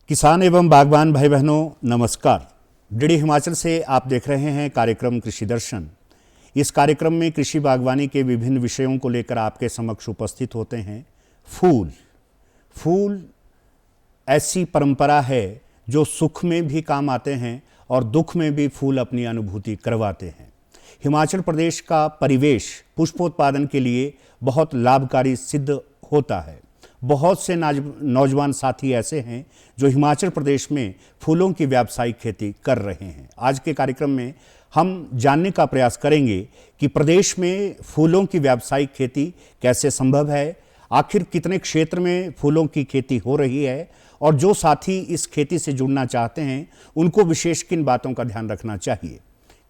किसान एवं बागवान भाई बहनों नमस्कार। डीडी हिमाचल से आप देख रहे हैं कार्यक्रम कृषि दर्शन। इस कार्यक्रम में कृषि बागवानी के विभिन्न विषयों को लेकर आपके समक्ष उपस्थित होते हैं। फूल ऐसी परंपरा है जो सुख में भी काम आते हैं और दुख में भी फूल अपनी अनुभूति करवाते हैं। हिमाचल प्रदेश का परिवेश पुष्पोत्पादन के लिए बहुत लाभकारी सिद्ध होता है। बहुत से नौजवान साथी ऐसे हैं जो हिमाचल प्रदेश में फूलों की व्यावसायिक खेती कर रहे हैं। आज के कार्यक्रम में हम जानने का प्रयास करेंगे कि प्रदेश में फूलों की व्यावसायिक खेती कैसे संभव है, आखिर कितने क्षेत्र में फूलों की खेती हो रही है और जो साथी इस खेती से जुड़ना चाहते हैं उनको विशेष किन बातों का ध्यान रखना चाहिए।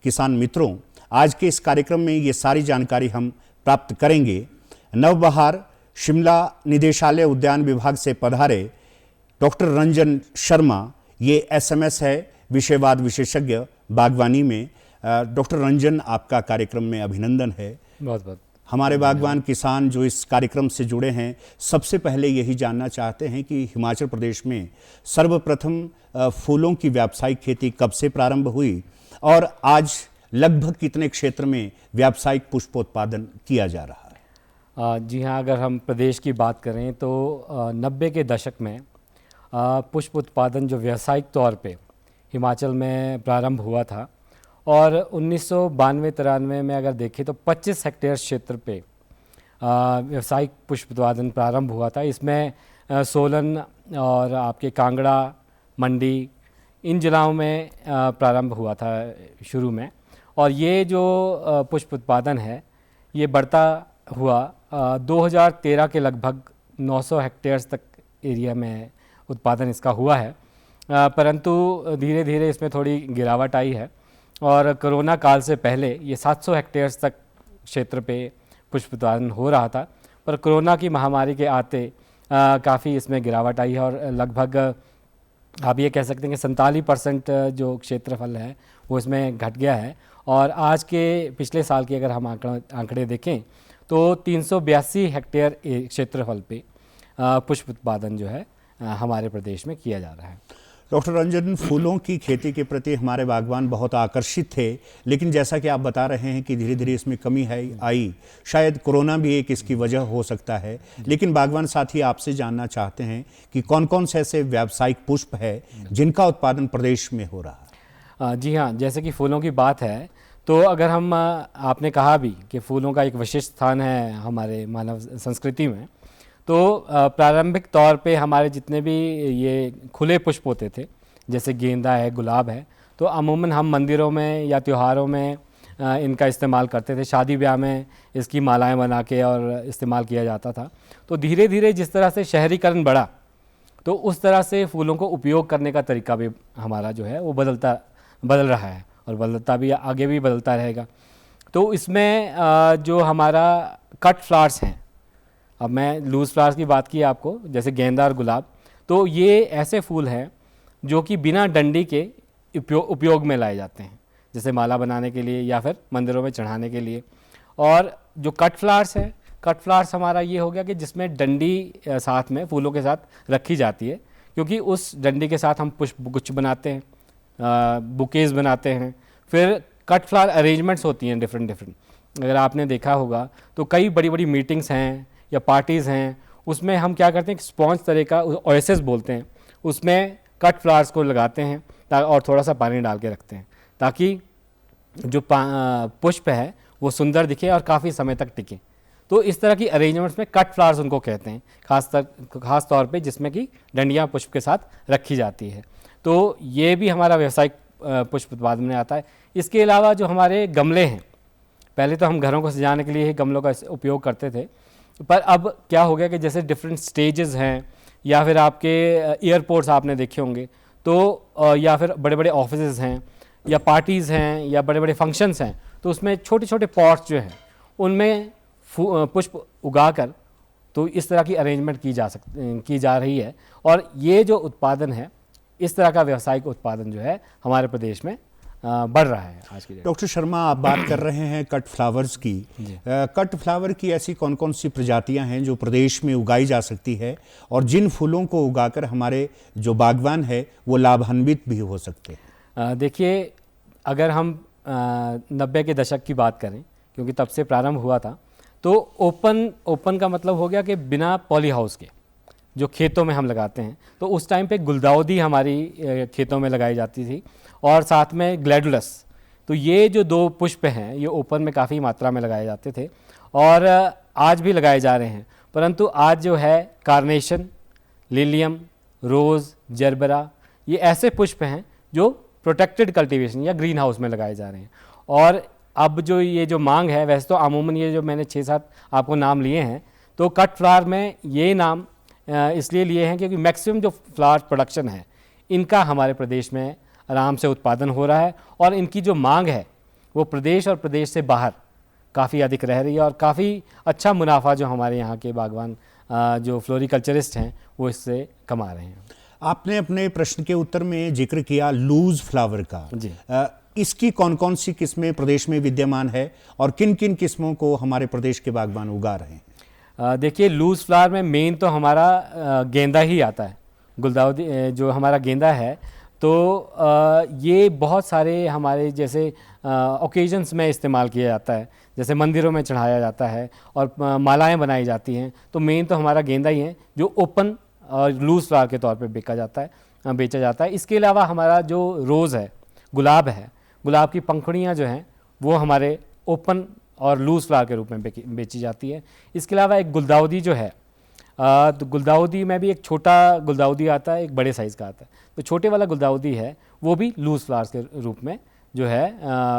किसान मित्रों, आज के इस कार्यक्रम में ये सारी जानकारी हम प्राप्त करेंगे। नवबहार शिमला निदेशालय उद्यान विभाग से पधारे डॉक्टर रंजन शर्मा, ये एसएमएस है विषयवाद विशेषज्ञ बागवानी में। डॉक्टर रंजन, आपका कार्यक्रम में अभिनंदन है। बहुत बहुत। हमारे बागवान किसान जो इस कार्यक्रम से जुड़े हैं सबसे पहले यही जानना चाहते हैं कि हिमाचल प्रदेश में सर्वप्रथम फूलों की व्यावसायिक खेती कब से प्रारंभ हुई और आज लगभग कितने क्षेत्र में व्यावसायिक पुष्पोत्पादन किया जा रहा है। जी हाँ, अगर हम प्रदेश की बात करें तो 90 के दशक में पुष्प उत्पादन जो व्यावसायिक तौर पे हिमाचल में प्रारंभ हुआ था और 1992-93 में अगर देखें तो 25 हेक्टेयर क्षेत्र पे व्यावसायिक पुष्प उत्पादन प्रारंभ हुआ था। इसमें सोलन और आपके कांगड़ा, मंडी, इन जिलों में प्रारंभ हुआ था शुरू में। और ये जो पुष्प उत्पादन है ये बढ़ता हुआ 2013 के लगभग 900 हेक्टेयर्स तक एरिया में उत्पादन इसका हुआ है, परंतु धीरे धीरे इसमें थोड़ी गिरावट आई है और कोरोना काल से पहले ये 700 हेक्टेयर्स तक क्षेत्र पे पुष्प उत्पादन हो रहा था। पर कोरोना की महामारी के आते काफ़ी इसमें गिरावट आई है और लगभग आप ये कह सकते हैं कि 47% जो क्षेत्रफल है वो इसमें घट गया है। और आज के पिछले साल की अगर हम आंकड़े देखें तो 382 हेक्टेयर क्षेत्रफल पे पुष्प उत्पादन जो है हमारे प्रदेश में किया जा रहा है। डॉक्टर रंजन, फूलों की खेती के प्रति हमारे बागवान बहुत आकर्षित थे, लेकिन जैसा कि आप बता रहे हैं कि धीरे धीरे इसमें कमी है आई, शायद कोरोना भी एक इसकी वजह हो सकता है। लेकिन बागवान साथी आपसे जानना चाहते हैं कि कौन कौन से ऐसे व्यावसायिक पुष्प है जिनका उत्पादन प्रदेश में हो रहा है। जी हाँ, जैसे कि फूलों की बात है तो अगर हम आपने कहा भी कि फूलों का एक विशिष्ट स्थान है हमारे मानव संस्कृति में, तो प्रारंभिक तौर पे हमारे जितने भी ये खुले पुष्प होते थे जैसे गेंदा है, गुलाब है, तो अमूमन हम मंदिरों में या त्योहारों में इनका इस्तेमाल करते थे। शादी ब्याह में इसकी मालाएं बना के और इस्तेमाल किया जाता था। तो धीरे धीरे जिस तरह से शहरीकरण बढ़ा तो उस तरह से फूलों को उपयोग करने का तरीका भी हमारा जो है वो बदल रहा है और बदलता भी, आगे भी बदलता रहेगा। तो इसमें जो हमारा कट फ्लावर्स हैं, अब मैं लूज़ फ्लावर्स की बात की आपको, जैसे गेंदा और गुलाब, तो ये ऐसे फूल हैं जो कि बिना डंडी के उपयोग में लाए जाते हैं, जैसे माला बनाने के लिए या फिर मंदिरों में चढ़ाने के लिए। और जो कट फ्लावर्स है, कट फ्लावर्स हमारा ये हो गया कि जिसमें डंडी साथ में फूलों के साथ रखी जाती है, क्योंकि उस डंडी के साथ हम पुष्प गुच्छ बनाते हैं, बुकेज बनाते हैं। फिर कट फ्लावर अरेंजमेंट्स होती हैं डिफरेंट। अगर आपने देखा होगा तो कई बड़ी बड़ी मीटिंग्स हैं या पार्टीज़ हैं, उसमें हम क्या करते हैं, स्पॉन्ज तरह का ओएसिस बोलते हैं, उसमें कट फ्लावर्स को लगाते हैं और थोड़ा सा पानी डाल के रखते हैं ताकि जो पुष्प है वो सुंदर दिखे और काफ़ी समय तक टिके। तो इस तरह की अरेंजमेंट्स में कट फ्लावर्स उनको कहते हैं, खास तौर पे जिसमें कि डंडियाँ पुष्प के साथ रखी जाती है। तो ये भी हमारा व्यावसायिक पुष्प उत्पादन में आता है। इसके अलावा जो हमारे गमले हैं, पहले तो हम घरों को सजाने के लिए ही गमलों का उपयोग करते थे, पर अब क्या हो गया कि जैसे डिफरेंट स्टेजेस हैं या फिर आपके एयरपोर्ट्स आपने देखे होंगे, तो या फिर बड़े बड़े ऑफिसेज हैं या पार्टीज़ हैं या बड़े बड़े फंक्शंस हैं, तो उसमें छोटे छोटे पॉट्स जो हैं उनमें पुष्प उगाकर तो इस तरह की अरेंजमेंट की जा रही है। और ये जो उत्पादन है, इस तरह का व्यावसायिक उत्पादन जो है हमारे प्रदेश में बढ़ रहा है आज की डेट। डॉक्टर शर्मा, आप बात कर रहे हैं कट फ्लावर्स की। कट फ्लावर की ऐसी कौन कौन सी प्रजातियां हैं जो प्रदेश में उगाई जा सकती है और जिन फूलों को उगाकर हमारे जो बागवान है वो लाभान्वित भी हो सकते हैं? देखिए, अगर हम 90 के दशक की बात करें, क्योंकि तब से प्रारंभ हुआ था, तो ओपन का मतलब हो गया कि बिना पॉली हाउस के जो खेतों में हम लगाते हैं, तो उस टाइम पे गुलदाउदी हमारी खेतों में लगाई जाती थी और साथ में ग्लैडुलस। तो ये जो दो पुष्प हैं ये ओपन में काफ़ी मात्रा में लगाए जाते थे और आज भी लगाए जा रहे हैं। परंतु आज जो है कार्नेशन, लिलियम, रोज़, जरबरा, ये ऐसे पुष्प हैं जो प्रोटेक्टेड कल्टीवेशन या ग्रीन हाउस में लगाए जा रहे हैं। और अब जो ये जो मांग है, वैसे तो अमूमन ये जो मैंने 6-7 आपको नाम लिए हैं, तो कट फ्लावर में ये नाम इसलिए लिए हैं क्योंकि मैक्सिमम जो फ्लावर प्रोडक्शन है इनका हमारे प्रदेश में आराम से उत्पादन हो रहा है और इनकी जो मांग है वो प्रदेश और प्रदेश से बाहर काफ़ी अधिक रह रही है और काफ़ी अच्छा मुनाफा जो हमारे यहाँ के बागवान जो फ्लोरिकल्चरिस्ट हैं वो इससे कमा रहे हैं। आपने अपने प्रश्न के उत्तर में जिक्र किया लूज फ्लावर का जी। इसकी कौन कौन सी किस्में प्रदेश में विद्यमान है और किन किन किस्मों को हमारे प्रदेश के बागवान उगा रहे हैं? देखिए, लूज फ्लावर में मेन तो हमारा गेंदा ही आता है, गुलदाउदी जो हमारा गेंदा है। तो ये बहुत सारे हमारे जैसे ओकेजन्स में इस्तेमाल किया जाता है, जैसे मंदिरों में चढ़ाया जाता है और मालाएं बनाई जाती हैं। तो मेन तो हमारा गेंदा ही है जो ओपन और लूज फ्लावर के तौर पे बेचा जाता है। इसके अलावा हमारा जो रोज़ है, गुलाब है, गुलाब की पंखुड़ियाँ जो हैं वो हमारे ओपन और लूज फ्लावर के रूप में बेची जाती है। इसके अलावा एक गुलदाउदी जो है, तो गुलदाउदी में भी एक छोटा गुलदाउदी आता है, एक बड़े साइज़ का आता है। तो छोटे वाला गुलदाउदी है वो भी लूज फ्लावर्स के रूप में जो है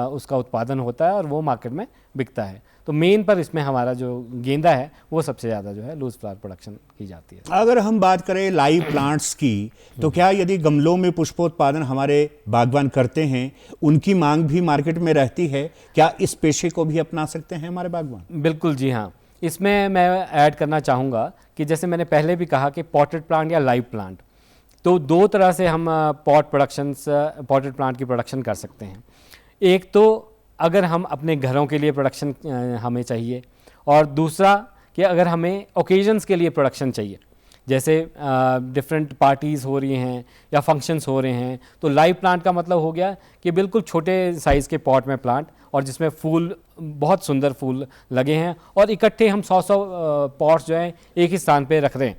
उसका उत्पादन होता है और वो मार्केट में बिकता है। तो मेन पर इसमें हमारा जो गेंदा है वो सबसे ज़्यादा जो है लूज फ्लावर प्रोडक्शन की जाती है। अगर हम बात करें लाइव प्लांट्स की, तो क्या यदि गमलों में पुष्पोत्पादन हमारे बागवान करते हैं उनकी मांग भी मार्केट में रहती है? क्या इस पेशे को भी अपना सकते हैं हमारे बागवान? बिल्कुल जी हाँ। इसमें मैं ऐड करना चाहूँगा कि जैसे मैंने पहले भी कहा कि पॉटेड प्लांट या लाइव प्लांट, तो दो तरह से हम पॉटेड प्लांट की प्रोडक्शन कर सकते हैं। एक तो अगर हम अपने घरों के लिए प्रोडक्शन हमें चाहिए, और दूसरा कि अगर हमें ओकेजन्स के लिए प्रोडक्शन चाहिए, जैसे डिफरेंट पार्टीज़ हो रही हैं या फंक्शंस हो रहे हैं, तो लाइव प्लांट का मतलब हो गया कि बिल्कुल छोटे साइज़ के पॉट में प्लांट और जिसमें फूल, बहुत सुंदर फूल लगे हैं और इकट्ठे हम 100 पॉट्स जो हैं एक ही स्थान पे रख रहे हैं,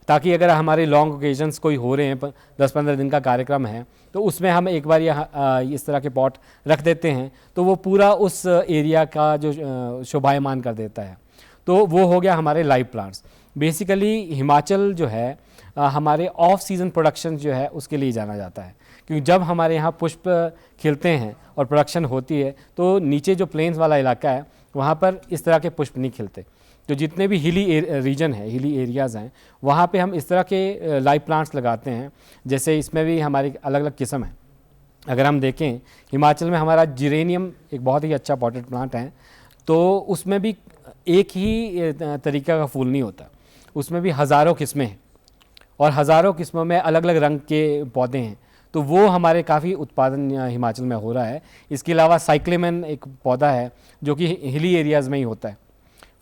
ताकि अगर हमारे लॉन्ग ओकेजन्स कोई हो रहे हैं, 10-15 दिन का कार्यक्रम है, तो उसमें हम एक बार इस तरह के पॉट रख देते हैं तो वो पूरा उस एरिया का जो शोभायमान कर देता है। तो वो हो गया हमारे लाइव प्लांट्स। बेसिकली हिमाचल जो है हमारे ऑफ सीज़न प्रोडक्शन जो है उसके लिए जाना जाता है, क्योंकि जब हमारे यहाँ पुष्प खिलते हैं और प्रोडक्शन होती है तो नीचे जो प्लेन्स वाला इलाका है वहाँ पर इस तरह के पुष्प नहीं खिलते। तो जितने भी हिली रीजन है, हिली एरियाज़ हैं, वहाँ पे हम इस तरह के लाइव प्लांट्स लगाते हैं। जैसे इसमें भी हमारी अलग अलग किस्म है। अगर हम देखें, हिमाचल में हमारा जिरेनियम एक बहुत ही अच्छा पॉटेड प्लांट है, तो उसमें भी एक ही तरीका का फूल नहीं होता, उसमें भी हज़ारों किस्में हैं और हज़ारों किस्मों में अलग अलग रंग के पौधे हैं। तो वो हमारे काफ़ी उत्पादन हिमाचल में हो रहा है। इसके अलावा साइक्लेमन एक पौधा है जो कि हिली एरियाज़ में ही होता है।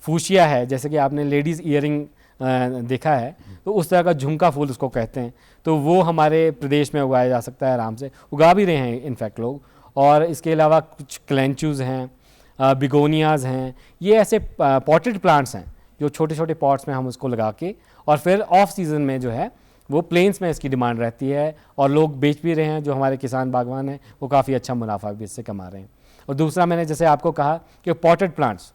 फूशिया है, जैसे कि आपने लेडीज़ ईयरिंग देखा है, तो उस तरह का झुमका फूल उसको कहते हैं, तो वो हमारे प्रदेश में उगाया जा सकता है, आराम से उगा भी रहे हैं इनफैक्ट लोग। और इसके अलावा कुछ क्लेंचूज़ हैं, बिगोनियाज़ हैं, ये ऐसे पॉटेड प्लांट्स हैं जो छोटे छोटे पॉट्स में हम उसको लगा के, और फिर ऑफ सीज़न में जो है वो प्लेन्स में इसकी डिमांड रहती है और लोग बेच भी रहे हैं। जो हमारे किसान बागवान हैं वो काफ़ी अच्छा मुनाफा भी इससे कमा रहे हैं। और दूसरा, मैंने जैसे आपको कहा कि पॉटेड प्लांट्स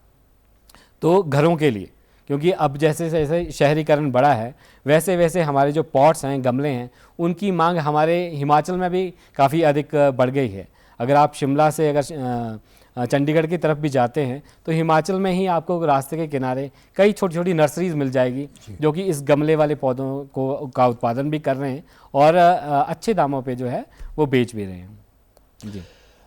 तो घरों के लिए, क्योंकि अब जैसे जैसे शहरीकरण बढ़ा है वैसे वैसे हमारे जो पॉट्स हैं, गमले हैं, उनकी मांग हमारे हिमाचल में भी काफ़ी अधिक बढ़ गई है। अगर आप शिमला से अगर चंडीगढ़ की तरफ भी जाते हैं तो हिमाचल में ही आपको रास्ते के किनारे कई छोटी छोटी नर्सरीज़ मिल जाएगी जो कि इस गमले वाले पौधों का उत्पादन भी कर रहे हैं और अच्छे दामों पे जो है वो बेच भी रहे हैं। जी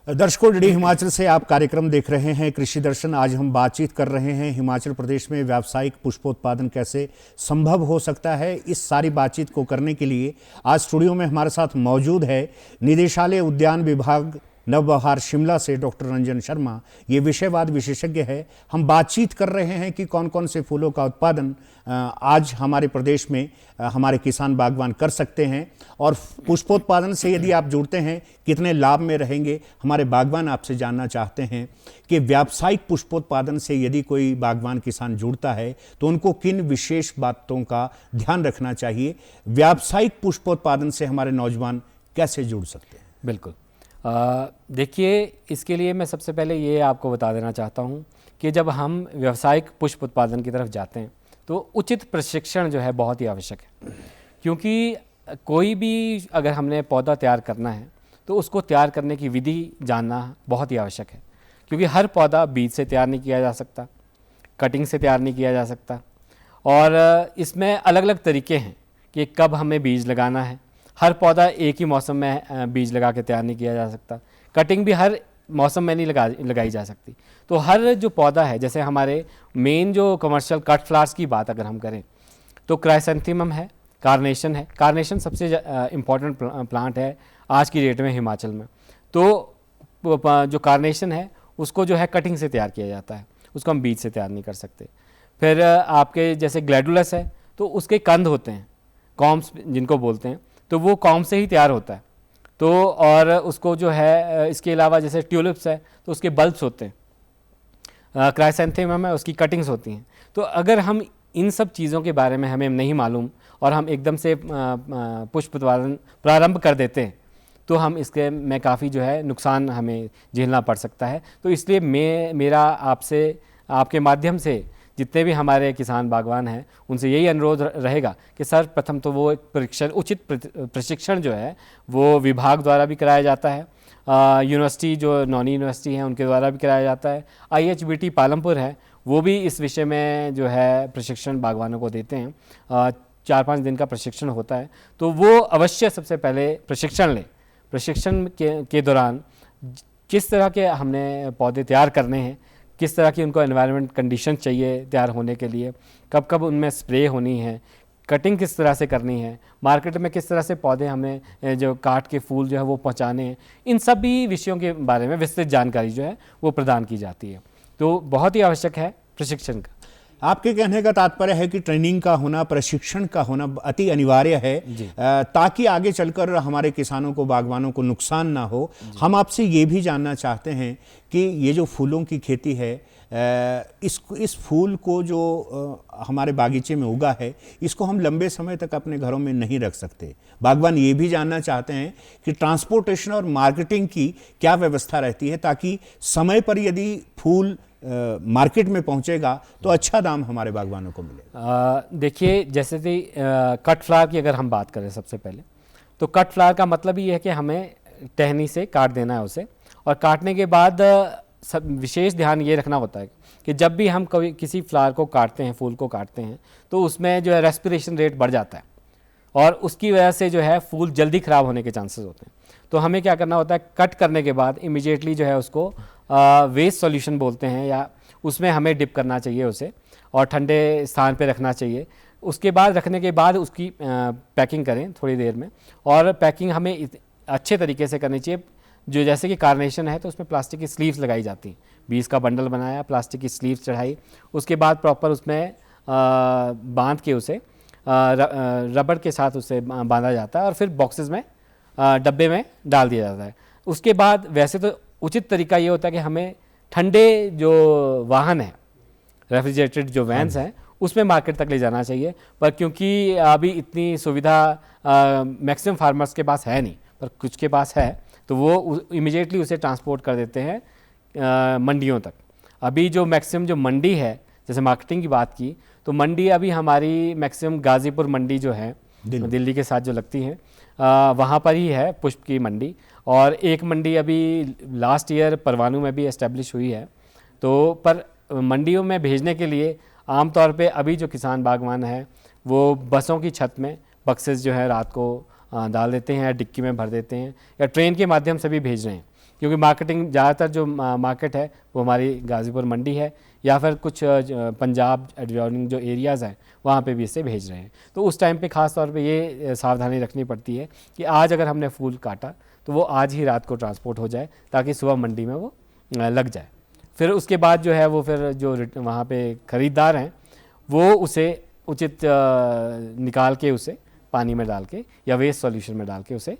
दर्शकों, डीडी हिमाचल से आप कार्यक्रम देख रहे हैं कृषि दर्शन। आज हम बातचीत कर रहे हैं हिमाचल प्रदेश में व्यावसायिक पुष्पोत्पादन कैसे संभव हो सकता है। इस सारी बातचीत को करने के लिए आज स्टूडियो में हमारे साथ मौजूद है निदेशालय उद्यान विभाग नवबहार शिमला से डॉक्टर रंजन शर्मा, ये विषयवाद विशेषज्ञ है। हम बातचीत कर रहे हैं कि कौन कौन से फूलों का उत्पादन आज हमारे प्रदेश में हमारे किसान बागवान कर सकते हैं, और पुष्पोत्पादन से यदि आप जुड़ते हैं कितने लाभ में रहेंगे। हमारे बागवान आपसे जानना चाहते हैं कि व्यावसायिक पुष्पोत्पादन से यदि कोई बागवान किसान जुड़ता है तो उनको किन विशेष बातों का ध्यान रखना चाहिए। व्यावसायिक पुष्पोत्पादन से हमारे नौजवान कैसे जुड़ सकते हैं? बिल्कुल, देखिए, इसके लिए मैं सबसे पहले ये आपको बता देना चाहता हूँ कि जब हम व्यावसायिक पुष्प उत्पादन की तरफ जाते हैं तो उचित प्रशिक्षण जो है बहुत ही आवश्यक है, क्योंकि कोई भी अगर हमने पौधा तैयार करना है तो उसको तैयार करने की विधि जानना बहुत ही आवश्यक है, क्योंकि हर पौधा बीज से तैयार नहीं किया जा सकता, कटिंग से तैयार नहीं किया जा सकता, और इसमें अलग अलग तरीके हैं कि कब हमें बीज लगाना है। हर पौधा एक ही मौसम में बीज लगा के तैयार नहीं किया जा सकता, कटिंग भी हर मौसम में नहीं लगाई जा सकती। तो हर जो पौधा है, जैसे हमारे मेन जो कमर्शियल कट फ्लावर्स की बात अगर हम करें तो क्राइसेंथेमम है, कार्नेशन है। कार्नेशन सबसे इम्पॉर्टेंट प्लांट है आज की डेट में हिमाचल में। तो जो कार्नेशन है उसको जो है कटिंग से तैयार किया जाता है, उसको हम बीज से तैयार नहीं कर सकते। फिर आपके जैसे ग्लैडुलस है तो उसके कंद होते हैं, कॉम्स जिनको बोलते हैं, तो वो कॉम से ही तैयार होता है। तो और उसको जो है, इसके अलावा जैसे ट्यूलिप्स है तो उसके बल्ब्स होते हैं, क्राइसेंथेमम है उसकी कटिंग्स होती हैं। तो अगर हम इन सब चीज़ों के बारे में हमें नहीं मालूम और हम एकदम से पुष्प उत्पादन प्रारंभ कर देते हैं तो हम इसके में काफ़ी जो है नुकसान हमें झेलना पड़ सकता है। तो इसलिए मेरा आपसे, आपके माध्यम से जितने भी हमारे किसान बागवान हैं उनसे यही अनुरोध रहेगा कि सर्वप्रथम तो वो एक उचित प्रशिक्षण जो है वो विभाग द्वारा भी कराया जाता है, यूनिवर्सिटी जो नॉनी यूनिवर्सिटी हैं उनके द्वारा भी कराया जाता है, IHBT पालमपुर है वो भी इस विषय में जो है प्रशिक्षण बागवानों को देते हैं। 4-5 दिन का प्रशिक्षण होता है, तो वो अवश्य सबसे पहले प्रशिक्षण लें। प्रशिक्षण के दौरान किस तरह के हमने पौधे तैयार करने हैं, किस तरह की उनको एनवायरनमेंट कंडीशन चाहिए तैयार होने के लिए, कब कब उनमें स्प्रे होनी है, कटिंग किस तरह से करनी है, मार्केट में किस तरह से पौधे हमें जो काट के फूल जो है वो पहुंचाने हैं, इन सभी विषयों के बारे में विस्तृत जानकारी जो है वो प्रदान की जाती है। तो बहुत ही आवश्यक है प्रशिक्षण का। आपके कहने का तात्पर्य है कि ट्रेनिंग का होना, प्रशिक्षण का होना अति अनिवार्य है, ताकि आगे चलकर हमारे किसानों को, बागवानों को नुकसान ना हो। हम आपसे ये भी जानना चाहते हैं कि ये जो फूलों की खेती है, इस फूल को जो हमारे बागीचे में उगा है इसको हम लंबे समय तक अपने घरों में नहीं रख सकते। बागवान ये भी जानना चाहते हैं कि ट्रांसपोर्टेशन और मार्केटिंग की क्या व्यवस्था रहती है, ताकि समय पर यदि फूल मार्केट में पहुंचेगा तो अच्छा दाम हमारे बागवानों को मिलेगा। देखिए, जैसे कि कट फ्लावर की अगर हम बात करें सबसे पहले, तो कट फ्लावर का मतलब ये है कि हमें टहनी से काट देना है उसे, और काटने के बाद सब विशेष ध्यान ये रखना होता है कि जब भी हम कभी किसी फ्लावर को काटते हैं, फूल को काटते हैं, तो उसमें जो है रेस्पिरेशन रेट बढ़ जाता है और उसकी वजह से जो है फूल जल्दी ख़राब होने के चांसेस होते हैं। तो हमें क्या करना होता है, कट करने के बाद इमीडिएटली जो है उसको वेस्ट सॉल्यूशन बोलते हैं, या उसमें हमें डिप करना चाहिए उसे, और ठंडे स्थान पे रखना चाहिए। उसके बाद रखने के बाद उसकी पैकिंग करें थोड़ी देर में, और पैकिंग हमें अच्छे तरीके से करनी चाहिए। जो जैसे कि कार्नेशन है तो उसमें प्लास्टिक की स्लीव्स लगाई जाती हैं, 20 का बंडल बनाया, प्लास्टिक की स्लीव्स चढ़ाई, उसके बाद प्रॉपर उसमें बांध के उसे रबड़ के साथ उसे बांधा जाता है और फिर बॉक्सेस में, डब्बे में डाल दिया जाता है। उसके बाद वैसे तो उचित तरीका ये होता है कि हमें ठंडे जो वाहन है, रेफ्रिजरेटेड जो वैन्स हैं, उसमें मार्केट तक ले जाना चाहिए। पर क्योंकि अभी इतनी सुविधा मैक्सिमम फार्मर्स के पास है नहीं, पर कुछ के पास है, तो वो इमीडिएटली उसे ट्रांसपोर्ट कर देते हैं मंडियों तक। अभी जो मैक्सिमम जो मंडी है, जैसे मार्केटिंग की बात की, तो मंडी अभी हमारी मैक्सिमम गाज़ीपुर मंडी जो है दिल्ली के साथ जो लगती हैं, वहाँ पर ही है पुष्प की मंडी, और एक मंडी अभी लास्ट ईयर परवाणू में भी एस्टेब्लिश हुई है। तो पर मंडियों में भेजने के लिए आमतौर पे अभी जो किसान बागवान हैं वो बसों की छत में बक्सेस जो है रात को डाल देते हैं या डिक्की में भर देते हैं, या ट्रेन के माध्यम से भी भेज रहे हैं, क्योंकि मार्केटिंग ज़्यादातर जो मार्केट है वो हमारी गाज़ीपुर मंडी है, या फिर कुछ पंजाब एडजॉइनिंग जो एरियाज़ हैं वहाँ पे भी इसे भेज रहे हैं। तो उस टाइम पे ख़ास तौर पे ये सावधानी रखनी पड़ती है कि आज अगर हमने फूल काटा तो वो आज ही रात को ट्रांसपोर्ट हो जाए ताकि सुबह मंडी में वो लग जाए। फिर उसके बाद जो है वो फिर जो वहाँ पे ख़रीदार हैं वो उसे उचित निकाल के उसे पानी में डाल के या वेस्ट सॉल्यूशन में डाल के उसे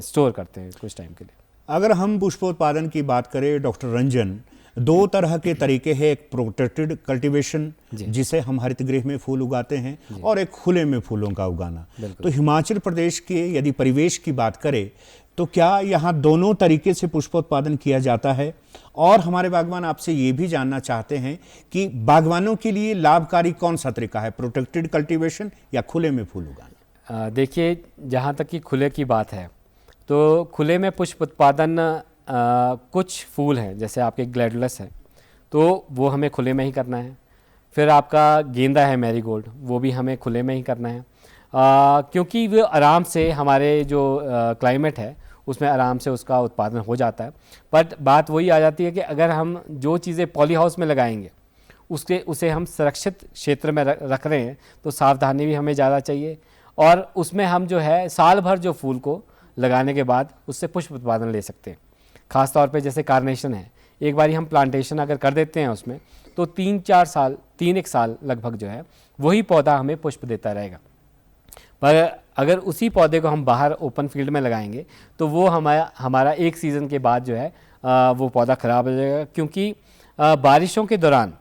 स्टोर करते हैं कुछ टाइम के लिए। अगर हम पुष्पोत्पादन की बात करें डॉक्टर रंजन, दो तरह के तरीके हैं, एक प्रोटेक्टेड कल्टीवेशन जिसे हम हरित गृह में फूल उगाते हैं और एक खुले में फूलों का उगाना। तो हिमाचल प्रदेश के यदि परिवेश की बात करें तो क्या यहाँ दोनों तरीके से पुष्पोत्पादन किया जाता है? और हमारे बागवान आपसे ये भी जानना चाहते हैं कि बागवानों के लिए लाभकारी कौन सा तरीका है, प्रोटेक्टेड कल्टीवेशन या खुले में फूल उगाना? देखिए, जहाँ तक कि खुले की बात है तो खुले में पुष्प उत्पादन कुछ फूल हैं जैसे आपके ग्लैडुलस है तो वो हमें खुले में ही करना है। फिर आपका गेंदा है मैरीगोल्ड, वो भी हमें खुले में ही करना है क्योंकि वो आराम से हमारे जो क्लाइमेट है उसमें आराम से उसका उत्पादन हो जाता है। बट बात वही आ जाती है कि अगर हम जो चीज़ें पॉली हाउस में लगाएंगे उसे हम सुरक्षित क्षेत्र में रख रहे हैं तो सावधानी भी हमें ज़्यादा चाहिए, और उसमें हम जो है साल भर जो फूल को लगाने के बाद उससे पुष्प उत्पादन ले सकते हैं। ख़ास तौर पे जैसे कार्नेशन है, एक बारी हम प्लांटेशन अगर कर देते हैं उसमें तो 3-1 साल लगभग जो है वही पौधा हमें पुष्प देता रहेगा। पर अगर उसी पौधे को हम बाहर ओपन फील्ड में लगाएंगे तो वो हमारा एक सीज़न के बाद जो है वो पौधा ख़राब हो जाएगा, क्योंकि बारिशों के दौरान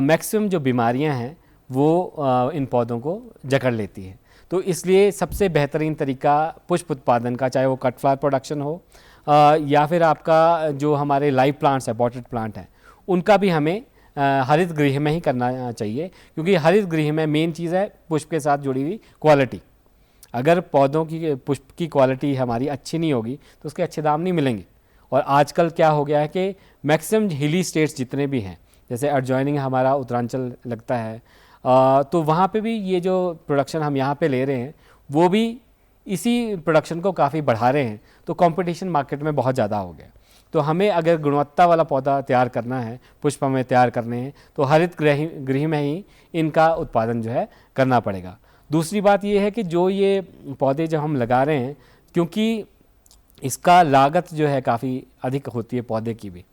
मैक्सिमम जो बीमारियां हैं वो इन पौधों को जकड़ लेती हैं। तो इसलिए सबसे बेहतरीन तरीका पुष्प उत्पादन का, चाहे वो कट फ्लावर प्रोडक्शन हो या फिर आपका जो हमारे लाइव प्लांट्स है, पॉटेड प्लांट हैं, उनका भी हमें हरित गृह में ही करना चाहिए, क्योंकि हरित गृह में मेन चीज़ है पुष्प के साथ जुड़ी हुई क्वालिटी। अगर पौधों की पुष्प की क्वालिटी हमारी अच्छी नहीं होगी तो उसके अच्छे दाम नहीं मिलेंगे। और आजकल क्या हो गया है कि मैक्सिमम हिली स्टेट्स जितने भी हैं, जैसे एडजॉइनिंग हमारा उत्तरांचल लगता है, तो वहाँ पे भी ये जो प्रोडक्शन हम यहाँ पे ले रहे हैं वो भी इसी प्रोडक्शन को काफ़ी बढ़ा रहे हैं। तो कंपटीशन मार्केट में बहुत ज़्यादा हो गया। तो हमें अगर गुणवत्ता वाला पौधा तैयार करना है, पुष्प हमें तैयार करने हैं, तो हरित गृह में ही इनका उत्पादन जो है करना पड़ेगा। दूसरी बात ये है कि जो ये पौधे जो हम लगा रहे हैं, क्योंकि इसका लागत जो है काफ़ी अधिक होती है पौधे की भी,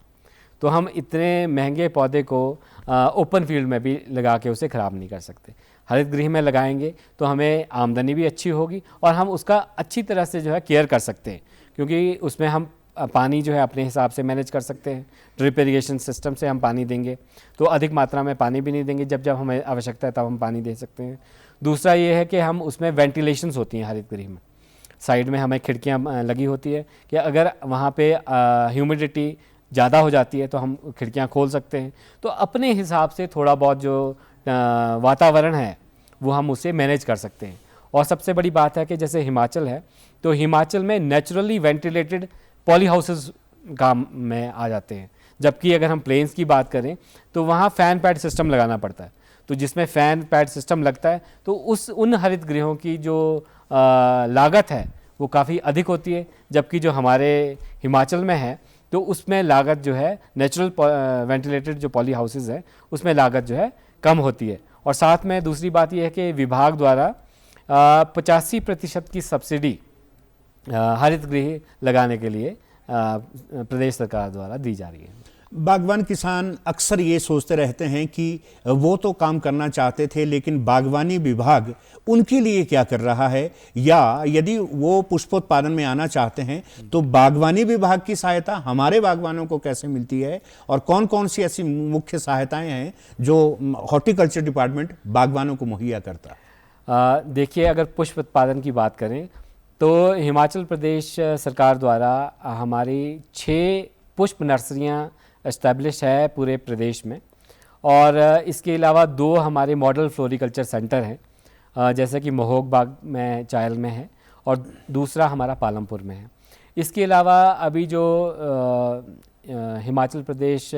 तो हम इतने महंगे पौधे को ओपन फील्ड में भी लगा के उसे ख़राब नहीं कर सकते। हरित गृह में लगाएंगे तो हमें आमदनी भी अच्छी होगी और हम उसका अच्छी तरह से जो है केयर कर सकते हैं, क्योंकि उसमें हम पानी जो है अपने हिसाब से मैनेज कर सकते हैं। ड्रिप इरिगेशन सिस्टम से हम पानी देंगे तो अधिक मात्रा में पानी भी नहीं देंगे, जब जब हमें आवश्यकता है तब हम पानी दे सकते हैं। दूसरा ये है कि हम उसमें वेंटिलेशंस होती हैं हरित गृह में, साइड में हमें खिड़कियाँ लगी होती है कि अगर वहाँ पे ह्यूमिडिटी ज़्यादा हो जाती है तो हम खिड़कियाँ खोल सकते हैं। तो अपने हिसाब से थोड़ा बहुत जो वातावरण है वो हम उसे मैनेज कर सकते हैं। और सबसे बड़ी बात है कि जैसे हिमाचल है तो हिमाचल में नेचुरली वेंटिलेटेड पॉली हाउसेस काम में आ जाते हैं, जबकि अगर हम प्लेन्स की बात करें तो वहाँ फ़ैन पैड सिस्टम लगाना पड़ता है। तो जिसमें फ़ैन पैड सिस्टम लगता है तो उन हरित गृहों की जो लागत है वो काफ़ी अधिक होती है, जबकि जो हमारे हिमाचल में है तो उसमें लागत जो है नेचुरल वेंटिलेटेड जो पॉली हाउसेस है उसमें लागत जो है कम होती है। और साथ में दूसरी बात यह है कि विभाग द्वारा 85% की सब्सिडी हरित गृह लगाने के लिए प्रदेश सरकार द्वारा दी जा रही है। बागवान किसान अक्सर ये सोचते रहते हैं कि वो तो काम करना चाहते थे लेकिन बागवानी विभाग उनके लिए क्या कर रहा है, या यदि वो पुष्पोत्पादन में आना चाहते हैं तो बागवानी विभाग की सहायता हमारे बागवानों को कैसे मिलती है, और कौन कौन सी ऐसी मुख्य सहायताएं हैं जो हॉर्टिकल्चर डिपार्टमेंट बागवानों को मुहैया करता है? देखिए, अगर पुष्प उत्पादन की बात करें तो हिमाचल प्रदेश सरकार द्वारा हमारी 6 पुष्प नर्सरियाँ एस्टैब्लिश है पूरे प्रदेश में, और इसके अलावा 2 हमारे मॉडल फ्लोरिकल्चर सेंटर हैं, जैसे कि महोग बाग में चायल में है और दूसरा हमारा पालमपुर में है। इसके अलावा अभी जो हिमाचल प्रदेश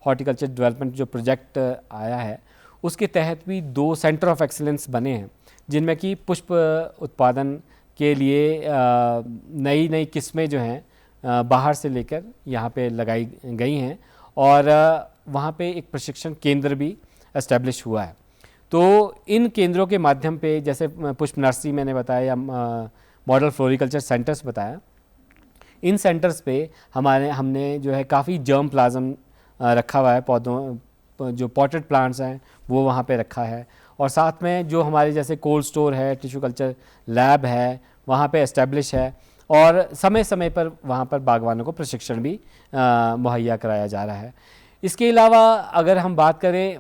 हॉर्टिकल्चर डेवलपमेंट जो प्रोजेक्ट आया है उसके तहत भी 2 सेंटर ऑफ एक्सीलेंस बने हैं, जिनमें कि पुष्प उत्पादन के लिए नई नई किस्में जो हैं बाहर से लेकर यहाँ पे लगाई गई हैं, और वहाँ पे एक प्रशिक्षण केंद्र भी एस्टेब्लिश हुआ है। तो इन केंद्रों के माध्यम पे, जैसे पुष्प नर्सरी मैंने बताया या मॉडल फ्लोरिकल्चर सेंटर्स बताया, इन सेंटर्स पे हमने जो है काफ़ी जर्म प्लाज्म रखा हुआ है, पौधों जो पॉटेड प्लांट्स हैं वो वहाँ पे रखा है, और साथ में जो हमारे जैसे कोल्ड स्टोर है, टिश्यू कल्चर लैब है वहाँ पे एस्टेब्लिश है, और समय समय पर वहाँ पर बागवानों को प्रशिक्षण भी मुहैया कराया जा रहा है। इसके अलावा अगर हम बात करें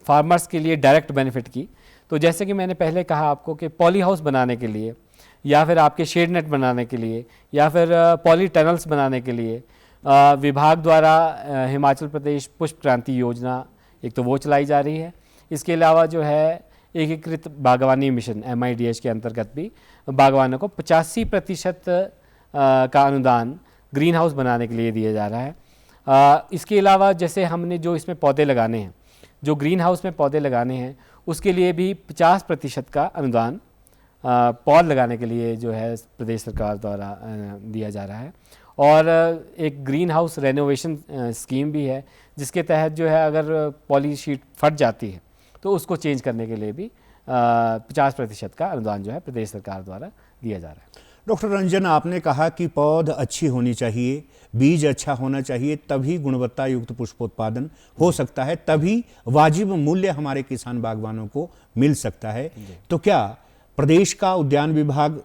फार्मर्स के लिए डायरेक्ट बेनिफिट की, तो जैसे कि मैंने पहले कहा आपको कि पॉली हाउस बनाने के लिए, या फिर आपके शेड नेट बनाने के लिए, या फिर पॉली टनल्स बनाने के लिए विभाग द्वारा हिमाचल प्रदेश पुष्प क्रांति योजना एक तो वो चलाई जा रही है। इसके अलावा जो है एकीकृत बागवानी मिशन MIDH के अंतर्गत भी बागवानों को 85% का अनुदान ग्रीन हाउस बनाने के लिए दिया जा रहा है। इसके अलावा जैसे हमने जो इसमें पौधे लगाने हैं, जो ग्रीन हाउस में पौधे लगाने हैं, उसके लिए भी 50% का अनुदान पौध लगाने के लिए जो है प्रदेश सरकार द्वारा दिया जा रहा है। और एक ग्रीन हाउस रेनोवेशन स्कीम भी है, जिसके तहत जो है अगर पॉली शीट फट जाती है तो उसको चेंज करने के लिए भी 50% का अनुदान जो है प्रदेश सरकार द्वारा दिया जा रहा है। डॉक्टर रंजन, आपने कहा कि पौध अच्छी होनी चाहिए, बीज अच्छा होना चाहिए, तभी गुणवत्ता युक्त पुष्पोत्पादन हो सकता है, तभी वाजिब मूल्य हमारे किसान बागवानों को मिल सकता है। तो क्या प्रदेश का उद्यान विभाग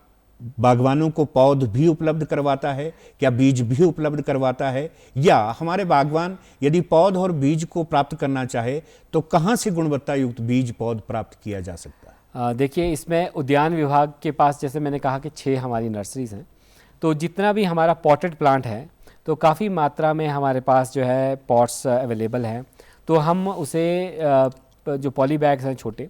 बागवानों को पौध भी उपलब्ध करवाता है, क्या बीज भी उपलब्ध करवाता है, या हमारे बागवान यदि पौध और बीज को प्राप्त करना चाहे तो कहाँ से गुणवत्ता युक्त बीज पौध प्राप्त किया जा सकता है? देखिए, इसमें उद्यान विभाग के पास जैसे मैंने कहा कि 6 हमारी नर्सरीज़ हैं, तो जितना भी हमारा पॉटेड प्लांट है तो काफ़ी मात्रा में हमारे पास जो है पॉट्स अवेलेबल हैं, तो हम उसे जो पॉली बैग्स हैं छोटे,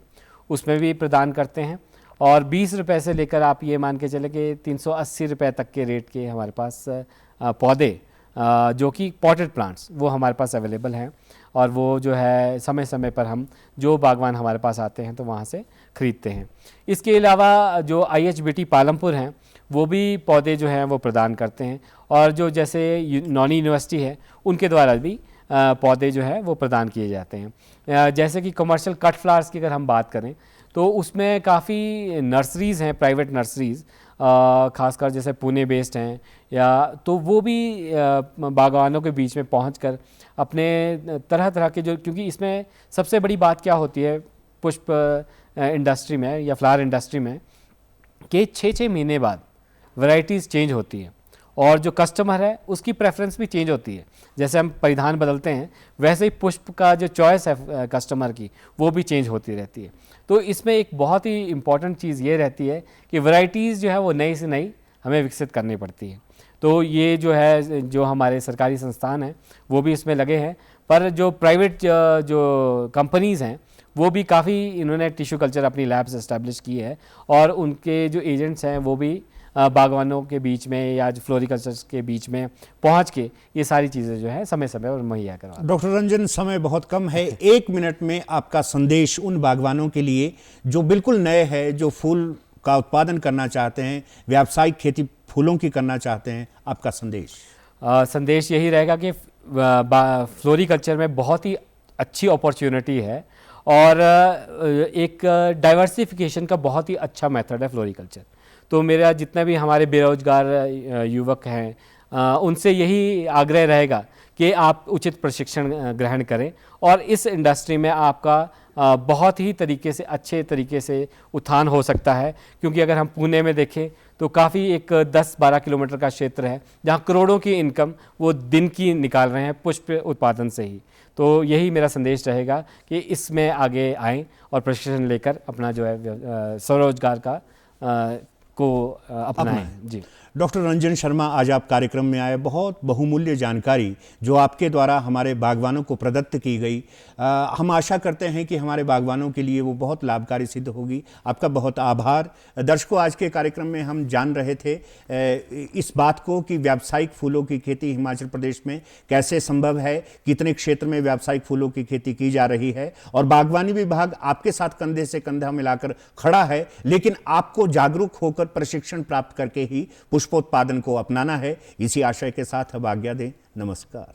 उसमें भी प्रदान करते हैं। और 20 रुपये से लेकर आप ये मान के चले कि 380 रुपये तक के रेट के हमारे पास पौधे जो कि पॉटेड प्लांट्स वो हमारे पास अवेलेबल हैं, और वो जो है समय समय पर हम जो बागवान हमारे पास आते हैं तो वहाँ से ख़रीदते हैं। इसके अलावा जो IHBT पालमपुर हैं वो भी पौधे जो हैं वो प्रदान करते हैं, और जो जैसे नॉनी यूनिवर्सिटी है उनके द्वारा भी पौधे जो है वो प्रदान किए जाते हैं। जैसे कि कमर्शियल कट फ्लावर्स की अगर हम बात करें तो उसमें काफ़ी नर्सरीज़ हैं, प्राइवेट नर्सरीज़, खासकर जैसे पुणे बेस्ड हैं, या तो वो भी बागवानों के बीच में पहुंचकर अपने तरह तरह के जो, क्योंकि इसमें सबसे बड़ी बात क्या होती है पुष्प इंडस्ट्री में या फ्लावर इंडस्ट्री में कि 6-6 महीने बाद वैरायटीज़ चेंज होती हैं, और जो कस्टमर है उसकी प्रेफरेंस भी चेंज होती है। जैसे हम परिधान बदलते हैं वैसे ही पुष्प का जो चॉइस है कस्टमर की वो भी चेंज होती रहती है। तो इसमें एक बहुत ही इम्पॉर्टेंट चीज़ ये रहती है कि वैरायटीज़ जो है वो नई से नई हमें विकसित करनी पड़ती है। तो ये जो है जो हमारे सरकारी संस्थान हैं वो भी इसमें लगे हैं, पर जो प्राइवेट जो कंपनीज़ हैं वो भी काफ़ी इन्होंने टिश्यू कल्चर अपनी लैब्स इस्टेब्लिश की है, और उनके जो एजेंट्स हैं वो भी बागवानों के बीच में या जो फ्लोरिकल्चर्स के बीच में पहुंच के ये सारी चीज़ें जो है समय समय पर मुहैया करवा। डॉक्टर रंजन, समय बहुत कम है, 1 मिनट में आपका संदेश उन बागवानों के लिए जो बिल्कुल नए हैं, जो फूल का उत्पादन करना चाहते हैं, व्यावसायिक खेती फूलों की करना चाहते हैं, आपका संदेश? संदेश यही रहेगा कि फ्लोरिकल्चर में बहुत ही अच्छी अपॉर्चुनिटी है, और एक डाइवर्सिफिकेशन का बहुत ही अच्छा मेथड है फ्लोरिकल्चर। तो मेरा जितना भी हमारे बेरोजगार युवक हैं उनसे यही आग्रह रहेगा कि आप उचित प्रशिक्षण ग्रहण करें, और इस इंडस्ट्री में आपका बहुत ही तरीके से अच्छे तरीके से उत्थान हो सकता है। क्योंकि अगर हम पुणे में देखें तो काफ़ी एक 10-12 किलोमीटर का क्षेत्र है जहाँ करोड़ों की इनकम वो दिन की निकाल रहे हैं पुष्प उत्पादन से ही। तो यही मेरा संदेश रहेगा कि इसमें आगे आएँ और प्रशिक्षण लेकर अपना जो है स्वरोजगार का को अपनाएं। जी, डॉक्टर रंजन शर्मा, आज आप कार्यक्रम में आए, बहुत बहुमूल्य जानकारी जो आपके द्वारा हमारे बागवानों को प्रदत्त की गई, हम आशा करते हैं कि हमारे बागवानों के लिए वो बहुत लाभकारी सिद्ध होगी। आपका बहुत आभार। दर्शकों, आज के कार्यक्रम में हम जान रहे थे इस बात को कि व्यावसायिक फूलों की खेती हिमाचल प्रदेश में कैसे संभव है, कितने क्षेत्र में व्यावसायिक फूलों की खेती की जा रही है, और बागवानी विभाग आपके साथ कंधे से कंधा मिलाकर खड़ा है, लेकिन आपको जागरूक होकर प्रशिक्षण प्राप्त करके ही पुष्पोत्पादन को अपनाना है। इसी आशय के साथ अब आज्ञा दें। नमस्कार।